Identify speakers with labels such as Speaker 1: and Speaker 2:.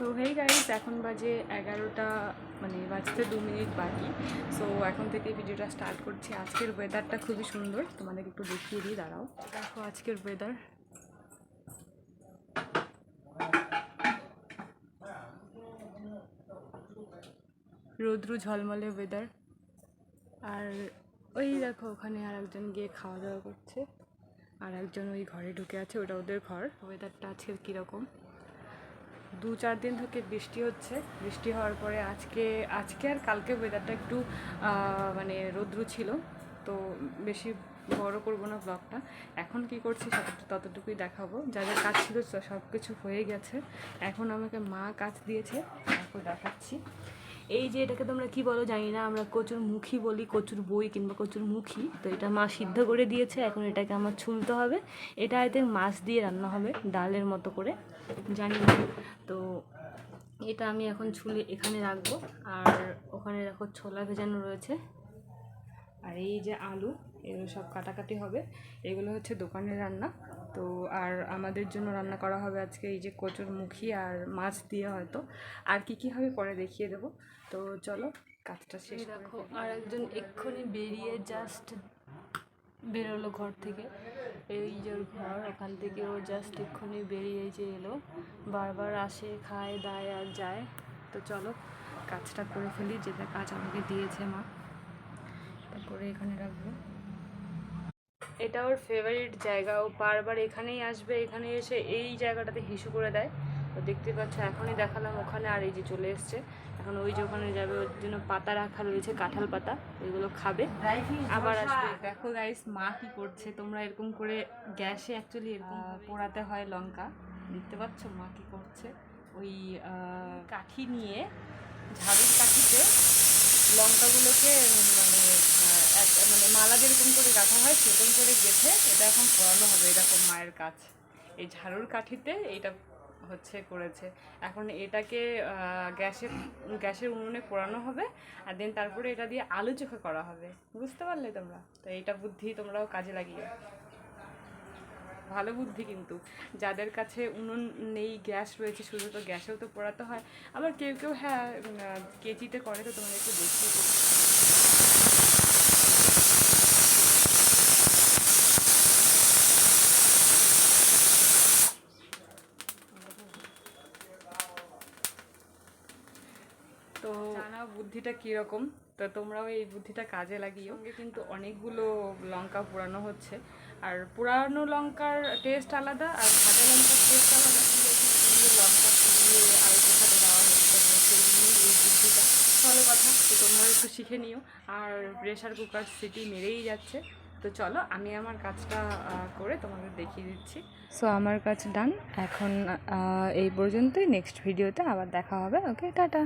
Speaker 1: So hey guys, এখন বাজে 11টা, মানে বাজতে 2 মিনিট বাকি। সো এখন থেকে ভিডিওটা স্টার্ট করছি। আজকের ওয়েদারটা খুবই সুন্দর, তোমাদের একটু দেখিয়ে দিই, দাঁড়াও। দেখো আজকের ওয়েদার, রৌদ্র ঝলমলে ওয়েদার। আর ওই দেখো ওখানে আর একজন গিয়ে খাওয়া দাওয়া করছে, আর একজন ওই ঘরে ঢুকে আছে, ওটা ওদের ঘর। ওয়েদারটা আজকের কীরকম, 2-4 দিন থেকে বৃষ্টি হচ্ছে। বৃষ্টি হওয়ার পরে আজকে আর কালকে ওয়েদারটা একটু মানে রৌদ্র ছিল, তো বেশি বড় করবো না ব্লগটা। এখন কি করছি ততটুকুই দেখাবো। যাদের কাজ ছিল সব কিছু হয়ে গেছে, এখন আমাকে মা কাজ দিয়েছে, তারপর দেখাচ্ছি। এই যে এটাকে তোমরা কি বলো জানি না, আমরা কচুর মুখী বলি, কচুর বই কিংবা কচুর মুখী। তো এটা মা সিদ্ধ করে দিয়েছে, এখন এটাকে আমার ছুলতে হবে। এটা এতে মাছ দিয়ে রান্না হবে ডালের মতো করে, জানি না। তো এটা আমি এখন ছুলে এখানে রাখবো। আর ওখানে দেখো ছোলা ভেজানো রয়েছে, আর এই যে আলু, এগুলো সব কাটাকাটি হবে। এগুলো হচ্ছে দোকানের রান্না। তো আর আমাদের জন্য রান্না করা হবে আজকে এই যে কচুর মুখী আর মাছ দিয়ে, হয়তো আর কি হবে পরে দেখিয়ে দেবো। তো চলো কাজটা শেষ। দেখো আর একজন এক্ষুনি বেরিয়ে জাস্ট বেরোলো ঘর থেকে, এই যে ওর ঘর, ওখান থেকে ও জাস্ট এক্ষুনি বেরিয়ে যে এলো। বারবার আসে, খায় দায় আর যায়। তো চলো কাজটা করে ফেলি, যেটা কাজ আমাকে দিয়েছে মা। তারপরে এখানে রাখবো। এটা ওর ফেভারিট জায়গা, ও বারবার এখানেই আসবে, এখানে এসে এই জায়গাটাতে হিসু করে দেয়। তো দেখতে পাচ্ছ, এখনই দেখালাম ওখানে, আর এই যে চলে এসছে। এখন ওই যে ওখানে যাবে, ওর জন্য পাতা রাখা রয়েছে, কাঁঠাল পাতা, এগুলো খাবে আবার আসবে। দেখো গাইস মা কি করছে, তোমরা এরকম করে গ্যাসে অ্যাকচুয়ালি এরকম পোড়াতে হয় লঙ্কা, দেখতে পাচ্ছ মা কি করছে। ওই কাঠি নিয়ে, ঝাড়ুর কাঠিতে লঙ্কাগুলোকে মানে মালা যেরকম করে গাঁথা হয় সেরকম করে গেঁথে এটা এখন পোড়ানো হবে। এরকম মায়ের কাজ, এই ঝাড়ুর কাঠিতে এইটা হচ্ছে করেছে। এখন এটাকে গ্যাসের উনুনে পোড়ানো হবে, আর দেন তারপরে এটা দিয়ে আলু চোখা করা হবে। বুঝতে পারলে তোমরা? তো এইটা বুদ্ধি তোমরাও কাজে লাগিয়ে, ভালো বুদ্ধি। কিন্তু যাদের কাছে উনুন নেই, গ্যাস রয়েছে শুধু, তো গ্যাসেও তো পোড়াতে হয়। আবার কেউ কেউ হ্যাঁ কেচিতে করে, তো তোমরা একটু দেখিয়ে দিই। তো জানাও বুদ্ধিটা কীরকম, তো তোমরাও এই বুদ্ধিটা কাজে লাগিও। কিন্তু অনেকগুলো লঙ্কা পোড়ানো হচ্ছে, আর পোড়ানো লঙ্কার টেস্ট আলাদা আর ভাজা লঙ্কার টেস্ট আলাদা। লঙ্কা পুড়িয়ে আলু চোখাতে দেওয়া হচ্ছে, এই বুদ্ধিটা ভালো কথা। তো তোমরাও একটু শিখে নিও। আর প্রেশার কুকার সিটি মেরেই যাচ্ছে। তো চলো আমি আমার কাজটা করে তোমাদের দেখিয়ে দিচ্ছি। সো আমার কাজ ডান, এখন এই পর্যন্তই। নেক্সট ভিডিওতে আবার দেখা হবে। ওকে, টাটা।